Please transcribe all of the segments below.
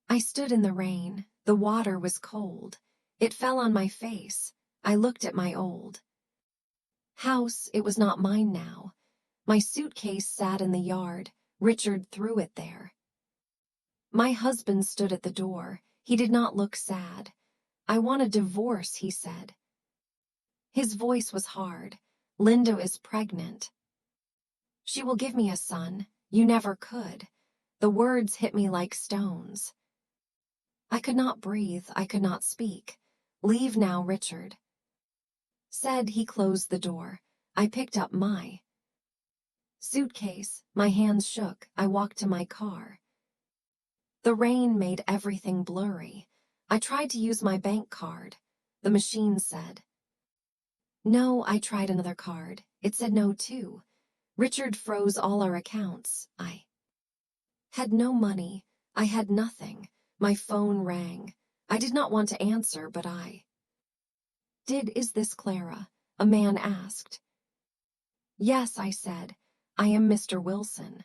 I stood in the rain. The water was cold. It fell on my face. I looked at my old house. It was not mine now. My suitcase sat in the yard. Richard threw it there. My husband stood at the door. He did not look sad. I want a divorce, he said. His voice was hard. Linda is pregnant. She will give me a son. You never could. The words hit me like stones. I could not breathe. I could not speak. Leave now, Richard said. He closed the door. I picked up my suitcase. My hands shook. I walked to my car. The rain made everything blurry. I tried to use my bank card. The machine said no. I tried another card. It said no too. Richard froze all our accounts. I had no money. I had nothing. My phone rang. I did not want to answer, but I did. Is this Clara? A man asked. Yes, I said. I am Mr. Wilson.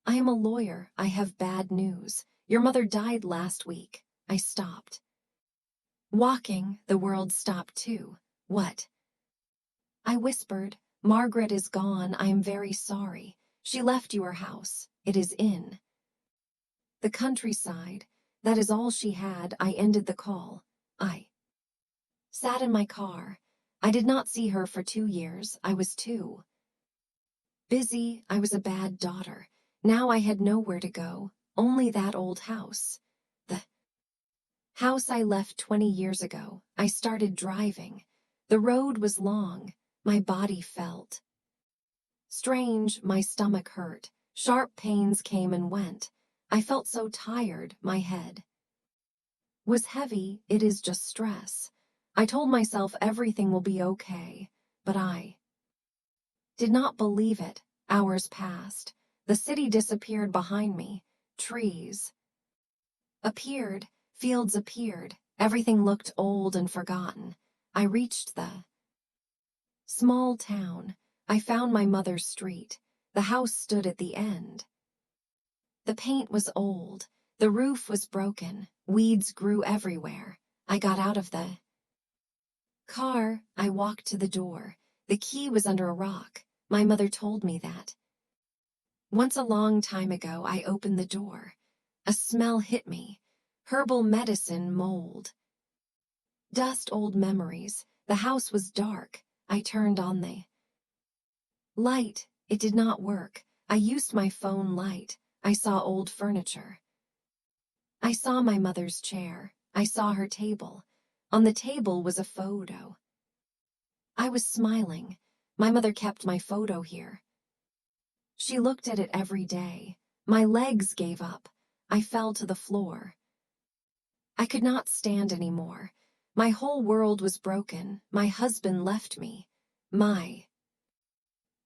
I am a lawyer. I have bad news. Your mother died last week. I stopped walking. The world stopped too. What? I whispered. Margaret is gone. I am very sorry. She left your house. It is in the countryside. That is all she had. I ended the call. I sat in my car. I did not see her for 2 years. I was too busy. I was a bad daughter. Now I had nowhere to go, only that old house. The house I left 20 years ago. I started driving. The road was long. My body felt strange. My stomach hurt. Sharp pains came and went. I felt so tired. My head was heavy. It is just stress. I told myself everything will be okay, but I did not believe it. Hours passed. The city disappeared behind me. Trees appeared. Fields appeared. Everything looked old and forgotten. I reached the small town. I found my mother's street. The house stood at the end. The paint was old. The roof was broken. Weeds grew everywhere. I got out of the car. I walked to the door. The key was under a rock. My mother told me that once a long time ago. I opened the door. A smell hit me. Herbal medicine, mold, dust, old memories. The house was dark. I turned on the light. It did not work. I used my phone light. I saw old furniture. I saw my mother's chair. I saw her table. On the table was a photo. I was smiling. My mother kept my photo here. She looked at it every day. My legs gave up. I fell to the floor. I could not stand anymore. My whole world was broken. My husband left me. My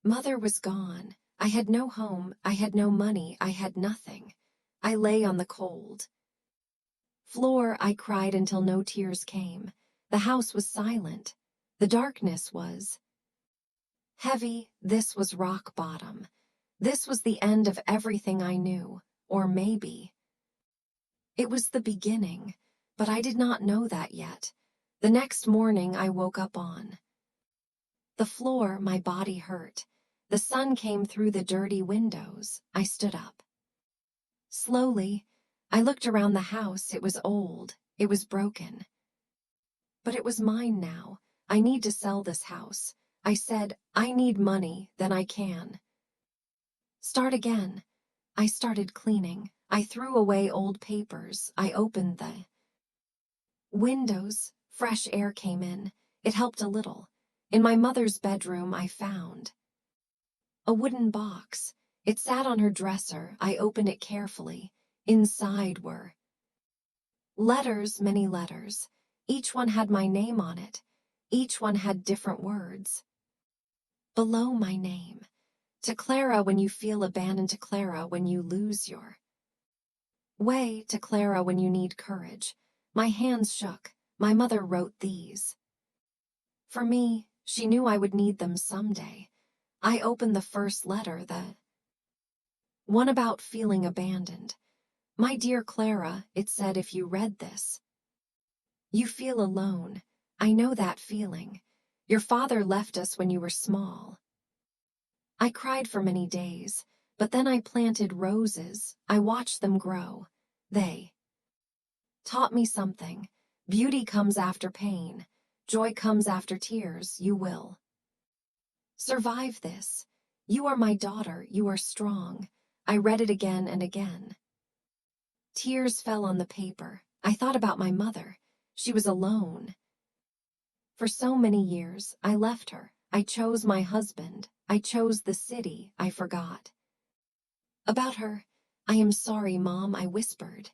mother was gone. I had no home. I had no money. I had nothing. I lay on the cold floor. I cried until no tears came. The house was silent. The darkness was heavy. This was rock bottom. This was the end of everything I knew. Or maybe it was the beginning, but I did not know that yet. The next morning I woke up on the floor. My body hurt. The sun came through the dirty windows. I stood up. Slowly, I looked around the house. It was old. It was broken. But it was mine now. I need to sell this house. I said, I need money, then I can start again. I started cleaning. I threw away old papers. I opened the windows. Fresh air came in. It helped a little. In my mother's bedroom, I found a wooden box. It sat on her dresser. I opened it carefully. Inside were letters, many letters. Each one had my name on it. Each one had different words. Below my name. To Clara when you feel abandoned. To Clara when you lose your way. To Clara when you need courage. My hands shook. My mother wrote these for me. She knew I would need them someday. I opened the first letter, the one about feeling abandoned. My dear Clara, it said if you read this. You feel alone. I know that feeling. Your father left us when you were small. I cried for many days, but then I planted roses. I watched them grow. They taught me something. Beauty comes after pain. Joy comes after tears. You will survive this. You are my daughter. You are strong. I read it again and again. Tears fell on the paper. I thought about my mother. She was alone. For so many years, I left her. I chose my husband. I chose the city. I forgot about her. I am sorry, Mom, I whispered.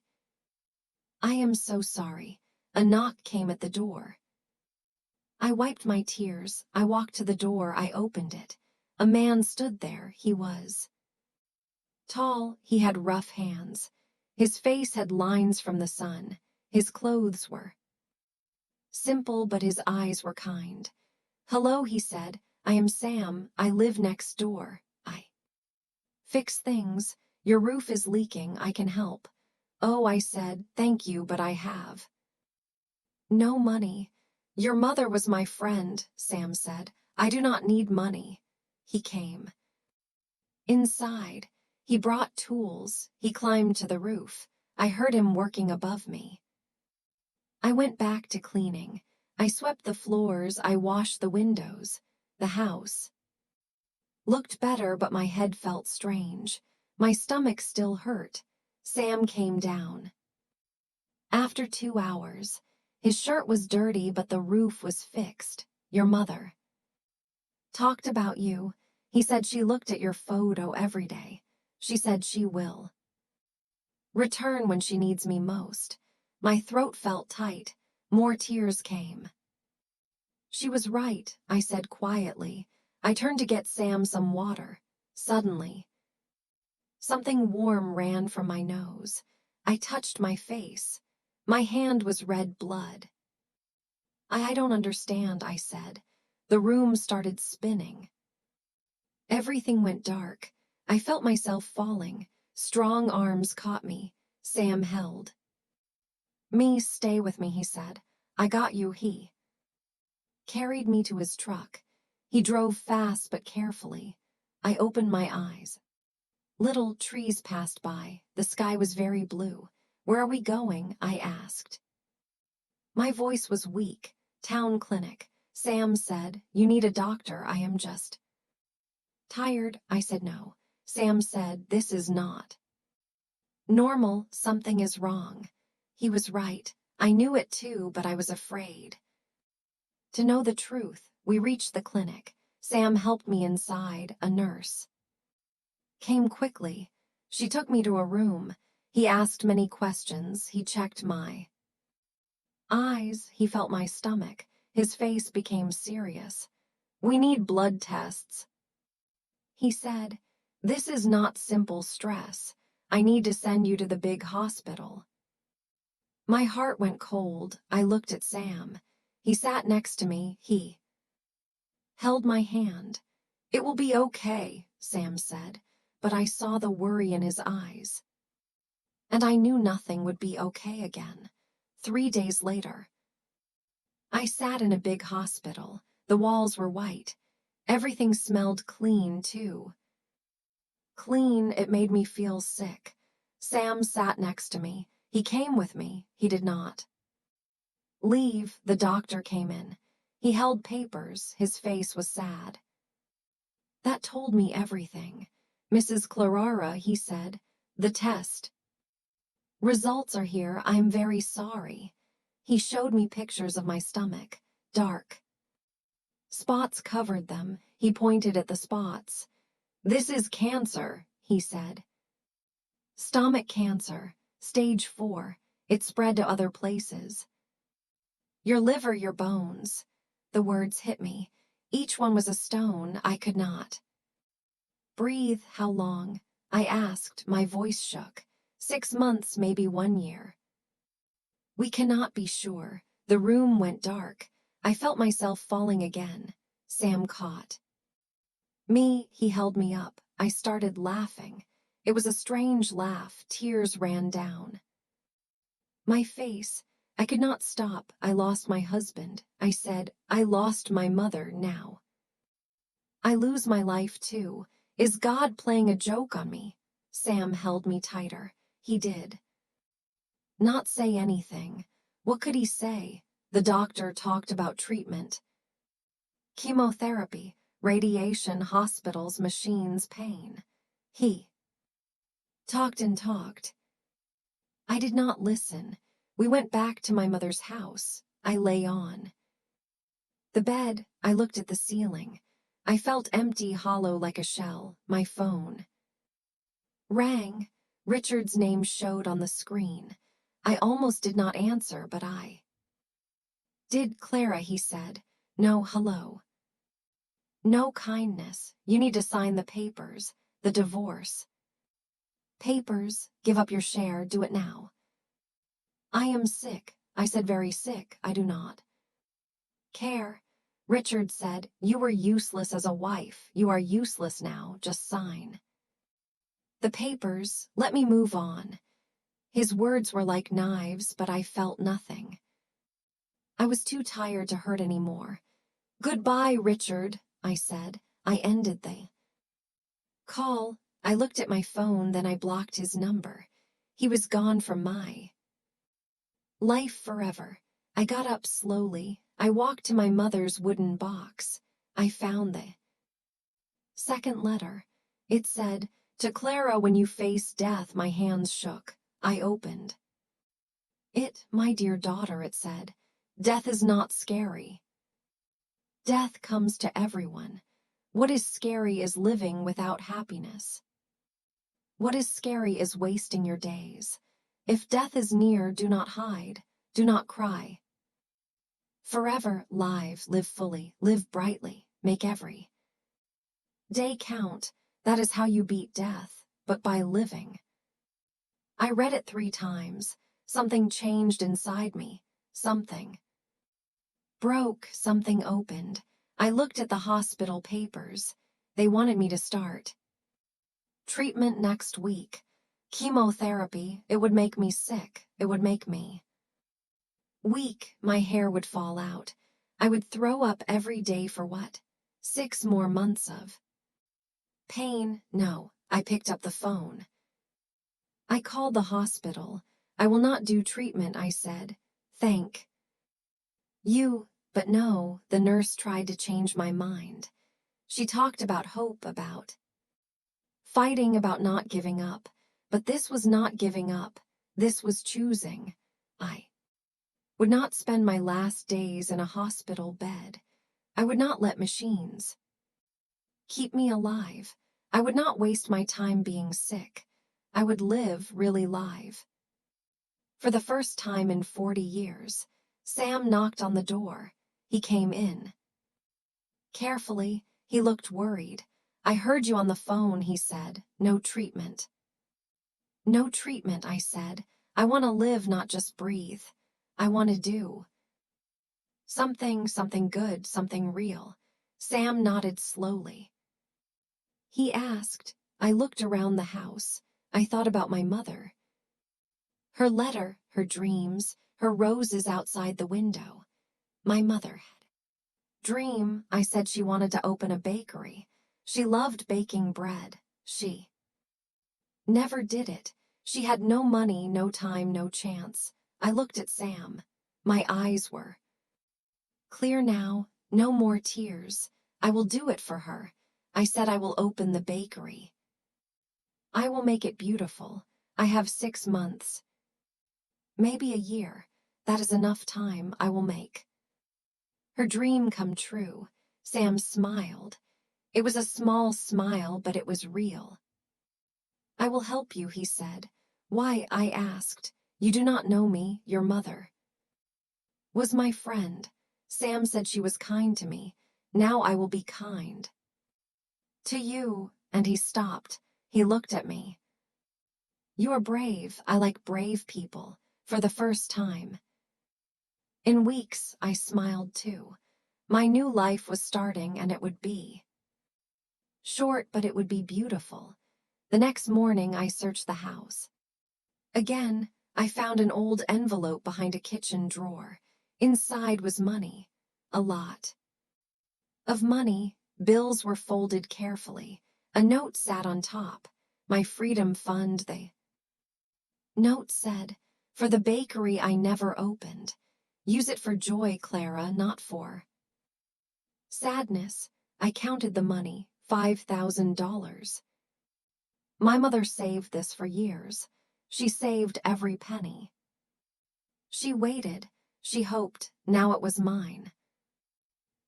I am so sorry. A knock came at the door. I wiped my tears. I walked to the door. I opened it. A man stood there. He was tall. He had rough hands. His face had lines from the sun. His clothes were simple, but his eyes were kind. Hello, he said. I am Sam. I live next door. I fix things. Your roof is leaking. I can help. Oh, I said, thank you, but I have no money. Your mother was my friend, Sam said. I do not need money. He came inside. He brought tools. He climbed to the roof. I heard him working above me. I went back to cleaning. I swept the floors. I washed the windows. The house looked better, but my head felt strange. My stomach still hurt. Sam came down. After 2 hours, his shirt was dirty, but the roof was fixed. Your mother talked about you. He said she looked at your photo every day. She said she will return when she needs me most. My throat felt tight. More tears came. She was right, I said quietly. I turned to get Sam some water. Suddenly, something warm ran from my nose. I touched my face. My hand was red blood. I don't understand, I said. The room started spinning. Everything went dark. I felt myself falling. Strong arms caught me. Sam held me. Stay with me, he said. I got you. He carried me to his truck. He drove fast but carefully. I opened my eyes. Little trees passed by. The sky was very blue. Where are we going? I asked. My voice was weak. Town clinic. Sam said, you need a doctor. I am just tired. I said no. Sam said, this is not normal. Something is wrong. He was right. I knew it too, but I was afraid to know the truth. We reached the clinic. Sam helped me inside. A nurse came quickly. She took me to a room. He asked many questions. He checked my eyes. He felt my stomach. His face became serious. We need blood tests. He said, this is not simple stress. I need to send you to the big hospital. My heart went cold. I looked at Sam. He sat next to me. He held my hand. It will be okay, Sam said, but I saw the worry in his eyes. And I knew nothing would be okay again. 3 days later, I sat in a big hospital. The walls were white. Everything smelled clean, too. Clean, it made me feel sick. Sam sat next to me. He came with me. He did not leave. The doctor came in. He held papers. His face was sad. That told me everything. Mrs. Clara, he said, the test results are here. I'm very sorry. He showed me pictures of my stomach. Dark spots covered them. He pointed at the spots. This is cancer, he said. Stomach cancer, stage 4. It spread to other places. Your liver, your bones. The words hit me. Each one was a stone. I could not breathe. How long? I asked. My voice shook. 6 months, maybe 1 year. We cannot be sure. The room went dark. I felt myself falling again. Sam caught me. He held me up. I started laughing. It was a strange laugh, tears ran down my face. I could not stop. I lost my husband. I said, I lost my mother now. I lose my life too. Is God playing a joke on me? Sam held me tighter. He did not say anything. What could he say? The doctor talked about treatment. Chemotherapy, radiation, hospitals, machines, pain. He talked and talked. I did not listen. We went back to my mother's house. I lay on the bed. I looked at the ceiling. I felt empty, hollow like a shell. My phone rang. Richard's name showed on the screen. I almost did not answer, but I did. Clara, he said. No hello. No kindness. You need to sign the papers. The divorce papers. Give up your share. Do it now. I am sick. I said, very sick. I do not care. Richard said, you were useless as a wife. You are useless now. Just sign the papers. Let me move on. His words were like knives, but I felt nothing. I was too tired to hurt anymore. Goodbye, Richard, I said. I ended the call. I looked at my phone, then I blocked his number. He was gone from my life forever. I got up slowly. I walked to my mother's wooden box. I found the second letter. It said, to Clara, when you face death. My hands shook. I opened it. My dear daughter, it said, death is not scary. Death comes to everyone. What is scary is living without happiness. What is scary is wasting your days. If death is near, do not hide, do not cry. Forever, live fully, live brightly, make every day count. That is how you beat death, but by living. I read it 3 times. Something changed inside me. Something broke, something opened. I looked at the hospital papers. They wanted me to start treatment next week. Chemotherapy. It would make me sick. It would make me weak. My hair would fall out. I would throw up every day for what? 6 more months of pain. No. I picked up the phone. I called the hospital. I will not do treatment, I said. Thank you. But no, the nurse tried to change my mind. She talked about hope, about fighting, about not giving up. But this was not giving up. This was choosing. I would not spend my last days in a hospital bed. I would not let machines keep me alive. I would not waste my time being sick. I would live really live. For the first time in 40 years, Sam knocked on the door. He came in. Carefully, he looked worried. I heard you on the phone, he said. No treatment. No treatment, I said. I want to live, not just breathe. I want to do something good, something real. Sam nodded slowly. He asked. I looked around the house. I thought about my mother. Her letter, her dreams, her roses outside the window. My mother had dream. I said she wanted to open a bakery. She loved baking bread. She never did it. She had no money, no time, no chance. I looked at Sam. My eyes were clear now. No more tears. I will do it for her. I said I will open the bakery. I will make it beautiful. I have 6 months. Maybe a year. That is enough time. I will make her dream come true. Sam smiled. It was a small smile, but it was real. I will help you, he said. Why, I asked. You do not know me, your mother was my friend. Sam said she was kind to me. Now I will be kind to you. And he stopped. He looked at me. You are brave. I like brave people. For the first time in weeks, I smiled too. My new life was starting, and it would be short, but it would be beautiful. The next morning, I searched the house. Again, I found an old envelope behind a kitchen drawer. Inside was money. A lot of money. Bills were folded carefully. A note sat on top. My freedom fund, the note said, for the bakery I never opened. Use it for joy, Clara, not for sadness. I counted the money, $5,000. My mother saved this for years. She saved every penny. She waited. She hoped. Now it was mine.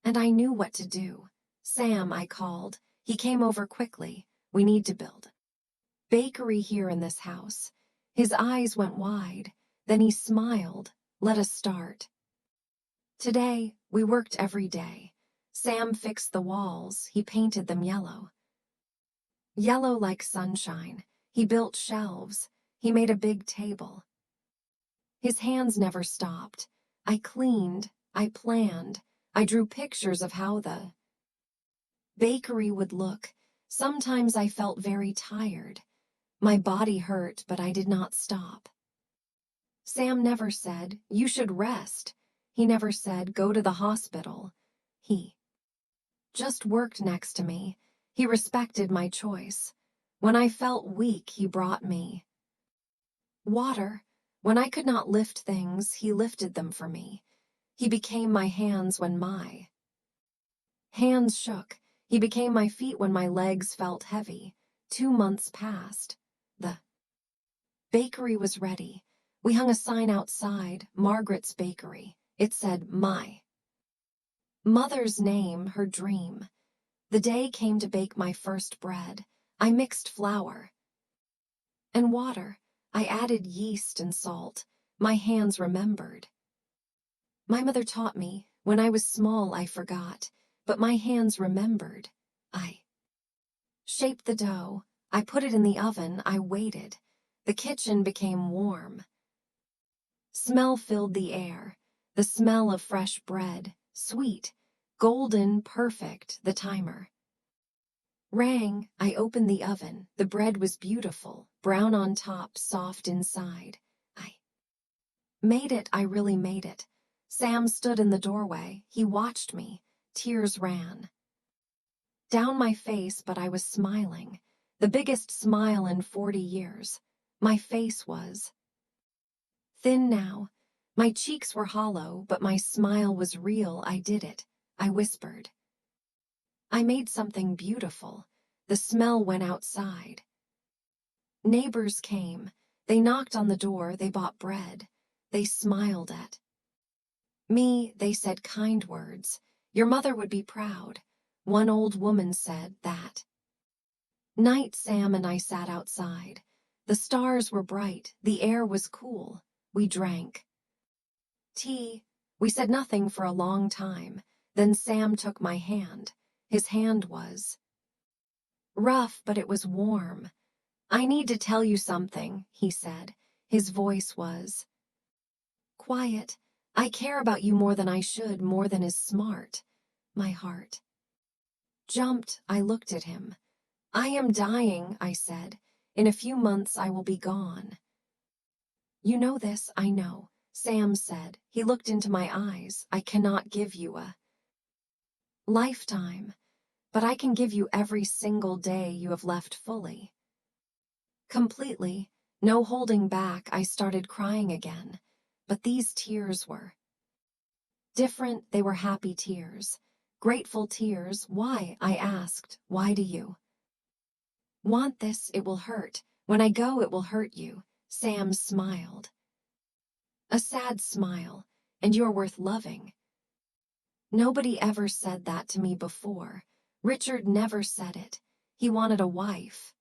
And I knew what to do. Sam, I called. He came over quickly. We need to build bakery here in this house. His eyes went wide. Then he smiled. Let us start. Today, we worked every day. Sam fixed the walls. He painted them yellow. Yellow like sunshine. He built shelves. He made a big table. His hands never stopped. I cleaned. I planned. I drew pictures of how the bakery would look. Sometimes I felt very tired. My body hurt, but I did not stop. Sam never said, "You should rest." He never said, "Go to the hospital." He just worked next to me. He respected my choice. When I felt weak, he brought me water. When I could not lift things, he lifted them for me. He became my hands when my hands shook. He became my feet when my legs felt heavy. 2 months passed. The bakery was ready. We hung a sign outside, Margaret's Bakery. It said, my mother's name, her dream. The day came to bake my first bread. I mixed flour and water. I added yeast and salt. My hands remembered. My mother taught me. When I was small, I forgot, but my hands remembered. I shaped the dough. I put it in the oven. I waited. The kitchen became warm. Smell filled the air. The smell of fresh bread, sweet, golden, perfect. The timer rang. I opened the oven. The bread was beautiful, brown on top, soft inside. I made it. I really made it. Sam stood in the doorway. He watched me. Tears ran down my face, but I was smiling. The biggest smile in 40 years. My face was thin now. My cheeks were hollow, but my smile was real. I did it. I whispered. I made something beautiful. The smell went outside. Neighbors came. They knocked on the door. They bought bread. They smiled at me. They said kind words. Your mother would be proud. One old woman said that night Sam and I sat outside. The stars were bright. The air was cool. We drank tea. We said nothing for a long time. Then Sam took my hand. His hand was rough, but it was warm. I need to tell you something, he said. His voice was quiet. I care about you more than I should, more than is smart. My heart jumped. I looked at him. I am dying, I said. In a few months I will be gone. You know this, I know, Sam said. He looked into my eyes. I cannot give you a lifetime, but I can give you every single day you have left fully. Completely, no holding back. I started crying again, but these tears were different. They were happy tears, grateful tears. Why? I asked. Why do you want this? It will hurt. When I go, it will hurt you. Sam smiled. A sad smile. And you're worth loving. Nobody ever said that to me before. Richard never said it. He wanted a wife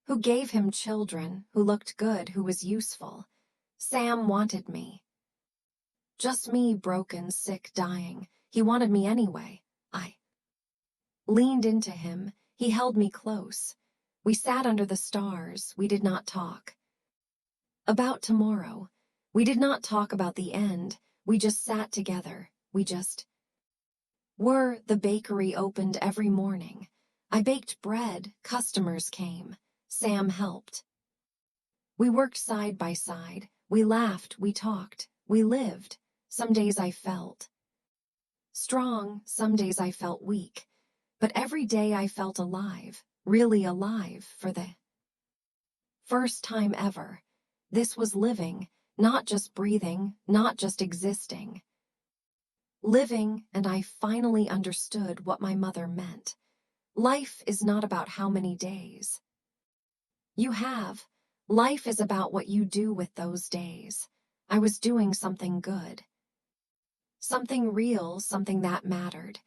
who gave him children, who looked good, who was useful. Sam wanted me. Just me, broken, sick, dying. He wanted me anyway. I leaned into him. He held me close. We sat under the stars. We did not talk about tomorrow. We did not talk about the end. We just sat together. We just were. The bakery opened every morning. I baked bread. Customers came. Sam helped. We worked side by side. We laughed, we talked, we lived. Some days I felt strong, some days I felt weak. But every day I felt alive, really alive, for the first time ever. This was living, not just breathing, not just existing. Living, and I finally understood what my mother meant. Life is not about how many days you have. Life is about what you do with those days. I was doing something good. Something real, something that mattered.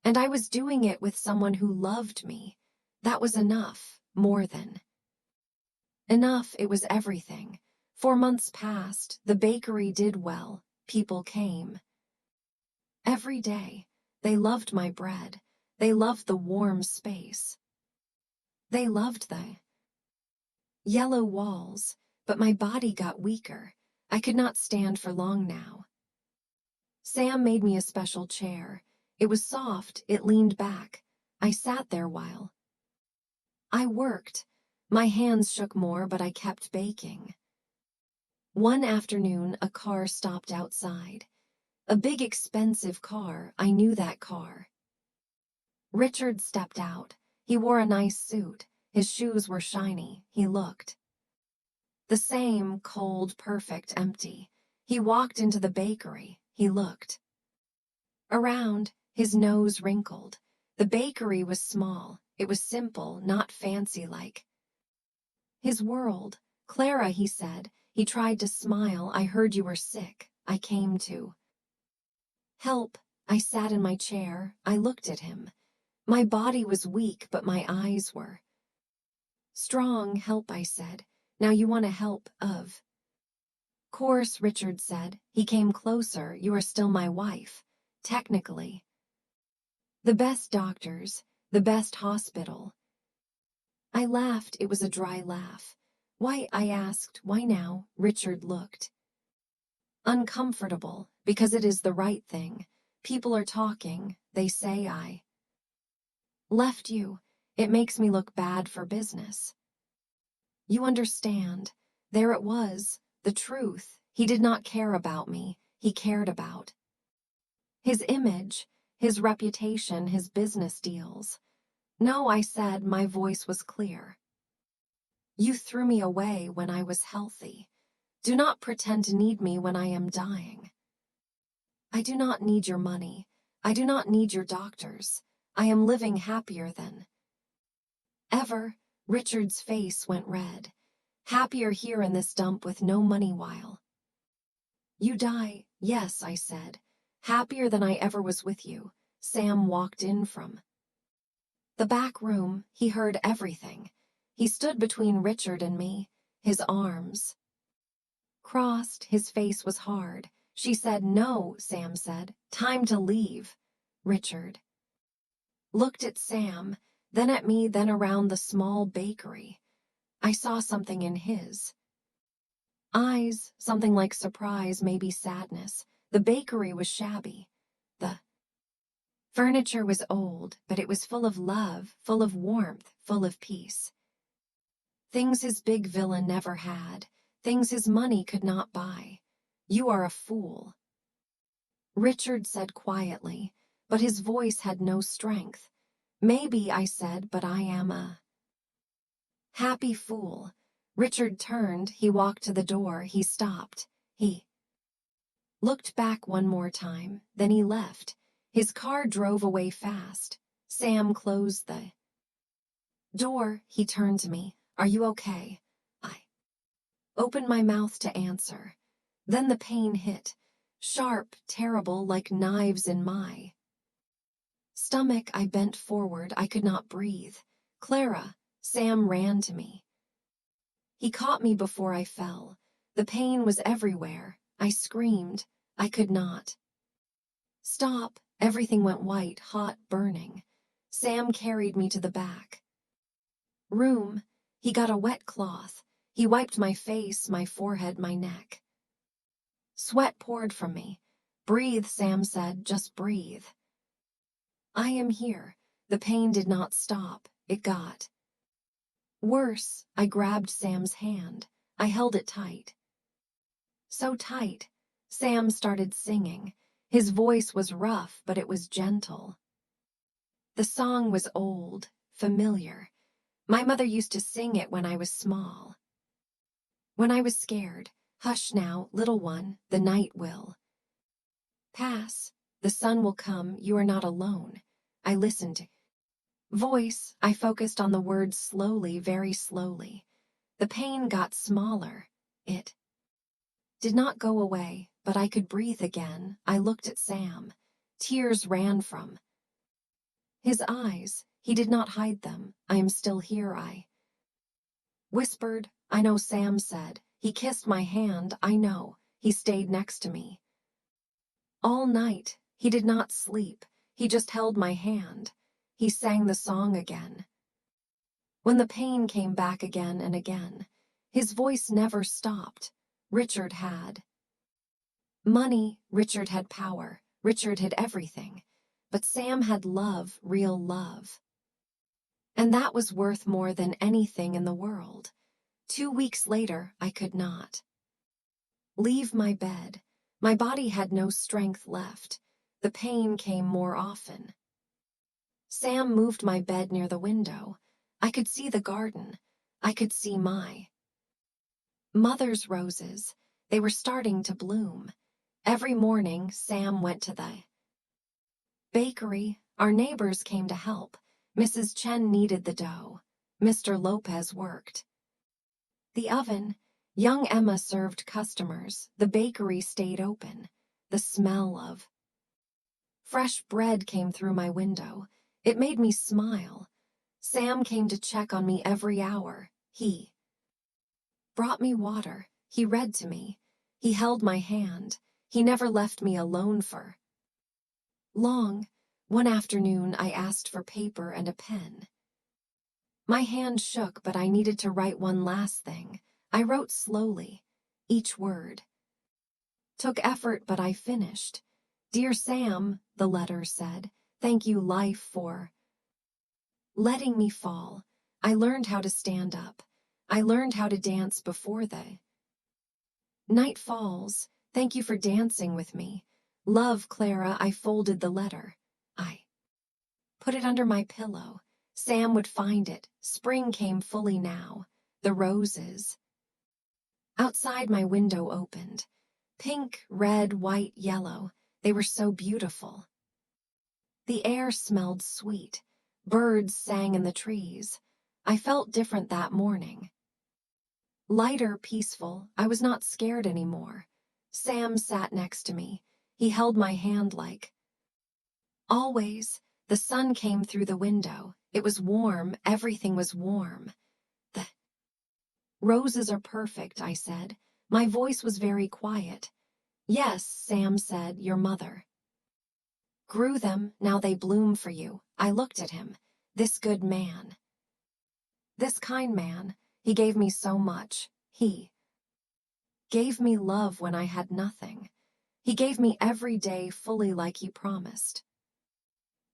And I was doing it with someone who loved me. That was enough, more than enough. It was everything. 4 months passed, the bakery did well, people came. Every day, they loved my bread. They loved the warm space. They loved the yellow walls, but my body got weaker. I could not stand for long now. Sam made me a special chair. It was soft, it leaned back. I sat there while I worked. My hands shook more, but I kept baking. One afternoon, a car stopped outside. A big, expensive car. I knew that car. Richard stepped out. He wore a nice suit. His shoes were shiny. He looked the same, cold, perfect, empty. He walked into the bakery. He looked around, his nose wrinkled. The bakery was small. It was simple, not fancy like his world. Clara, he said. He tried to smile. I heard you were sick. I came to help. I sat in my chair. I looked at him. My body was weak, but my eyes were strong. Help, I said. Now you want to help, of course, Richard said. He came closer. You are still my wife. Technically. The best doctors, the best hospital. I laughed. It was a dry laugh. Why, I asked. Why now? Richard looked uncomfortable. Because it is the right thing. People are talking. They say I left you. It makes me look bad for business. You understand. There it was, the truth. He did not care about me. He cared about his image, his reputation, his business deals. No, I said, my voice was clear. You threw me away when I was healthy. Do not pretend to need me when I am dying. I do not need your money. I do not need your doctors. I am living happier than ever. Richard's face went red. Happier here in this dump with no money while you die. Yes, I said. Happier than I ever was with you. Sam walked in from the back room. He heard everything. He stood between Richard and me, his arms crossed. His face was hard. She said, no, Sam said. Time to leave. Richard looked at Sam, then at me, then around the small bakery. I saw something in his eyes, something like surprise, maybe sadness. The bakery was shabby. The furniture was old, but it was full of love, full of warmth, full of peace. Things his big villain never had, things his money could not buy. You are a fool, Richard said quietly, but his voice had no strength. Maybe, I said, but I am a happy fool. Richard turned. He walked to the door. He stopped. He looked back one more time. Then he left. His car drove away fast. Sam closed the door. He turned to me. Are you okay? I opened my mouth to answer. Then the pain hit. Sharp, terrible, like knives in my stomach. I bent forward. I could not breathe. Clara. Sam ran to me. He caught me before I fell. The pain was everywhere. I screamed. I could not stop. Everything went white, hot, burning. Sam carried me to the back room. He got a wet cloth. He wiped my face, my forehead, my neck. Sweat poured from me. Breathe, Sam said, just breathe. I am here. The pain did not stop. It got Worse, I grabbed Sam's hand. I held it tight. So tight. Sam started singing. His voice was rough, but it was gentle. The song was old, familiar. My mother used to sing it when I was small. When I was scared, "Hush now, little one, the night will pass. The sun will come, you are not alone." I listened. Voice, I focused on the words slowly, very slowly. The pain got smaller. It did not go away, but I could breathe again. I looked at Sam. Tears ran from his eyes. He did not hide them. "I am still here," I whispered. "I know," Sam said. He kissed my hand. "I know." He stayed next to me all night. He did not sleep. He just held my hand. He sang the song again. When the pain came back again and again, his voice never stopped. Richard had money, Richard had power, Richard had everything. But Sam had love, real love. And that was worth more than anything in the world. 2 weeks later, I could not leave my bed. My body had no strength left. The pain came more often. Sam moved my bed near the window. I could see the garden. I could see my mother's roses. They were starting to bloom. Every morning, Sam went to the bakery. Our neighbors came to help. Mrs. Chen kneaded the dough. Mr. Lopez worked the oven. Young Emma served customers. The bakery stayed open. The smell of fresh bread came through my window. It made me smile. Sam came to check on me every hour. He brought me water. He read to me. He held my hand. He never left me alone for long. One afternoon, I asked for paper and a pen. My hand shook, but I needed to write one last thing. I wrote slowly. Each word took effort, but I finished. "Dear Sam," the letter said, "thank you, life, for letting me fall. I learned how to stand up. I learned how to dance before the night falls. Thank you for dancing with me. Love, Clara." I folded the letter. I put it under my pillow. Sam would find it. Spring came fully now. The roses outside my window opened. Pink, red, white, yellow. They were so beautiful. The air smelled sweet. Birds sang in the trees. I felt different that morning. Lighter, peaceful. I was not scared anymore. Sam sat next to me. He held my hand like always. The sun came through the window. It was warm. Everything was warm. "The roses are perfect," I said. My voice was very quiet. "Yes," Sam said, "your mother grew them. Now they bloom for you." I looked at him. This good man. This kind man. He gave me so much. He gave me love when I had nothing. He gave me every day fully like he promised.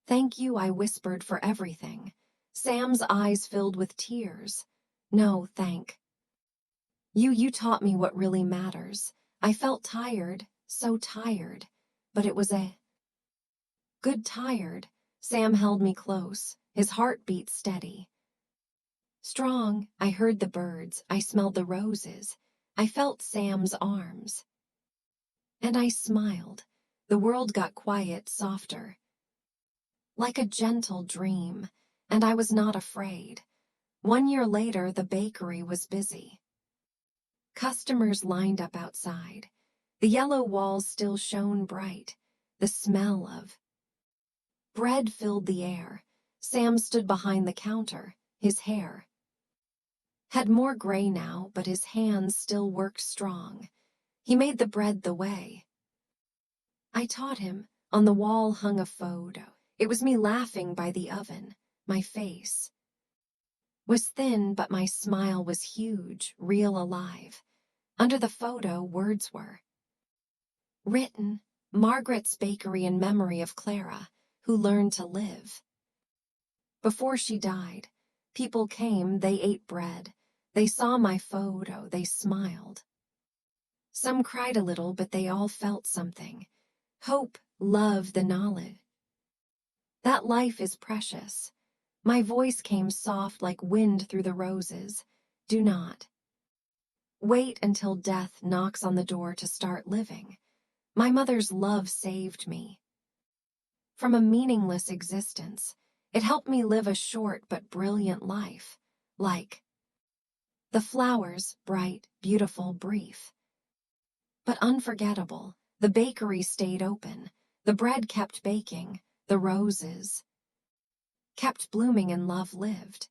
"Thank you," I whispered, "for everything." Sam's eyes filled with tears. "No, thank you. You taught me what really matters." I felt tired, so tired, but it was a good tired. Sam held me close. His heart beat steady. Strong. I heard the birds. I smelled the roses. I felt Sam's arms. And I smiled. The world got quiet, softer. Like a gentle dream. And I was not afraid. 1 year later, the bakery was busy. Customers lined up outside. The yellow walls still shone bright. The smell of bread filled the air. Sam stood behind the counter. His hair had more gray now, but his hands still worked strong. He made the bread the way I taught him. On the wall hung a photo. It was me laughing by the oven. My face was thin, but my smile was huge, real, alive. Under the photo, words were written. "Margaret's Bakery in memory of Clara, who learned to live before she died." People came, they ate bread. They saw my photo, they smiled. Some cried a little, but they all felt something. Hope, love, the knowledge that life is precious. My voice came soft like wind through the roses. Do not wait until death knocks on the door to start living. My mother's love saved me from a meaningless existence. It helped me live a short but brilliant life, like the flowers, bright, beautiful, brief, but unforgettable. The bakery stayed open, the bread kept baking, the roses kept blooming, and love lived.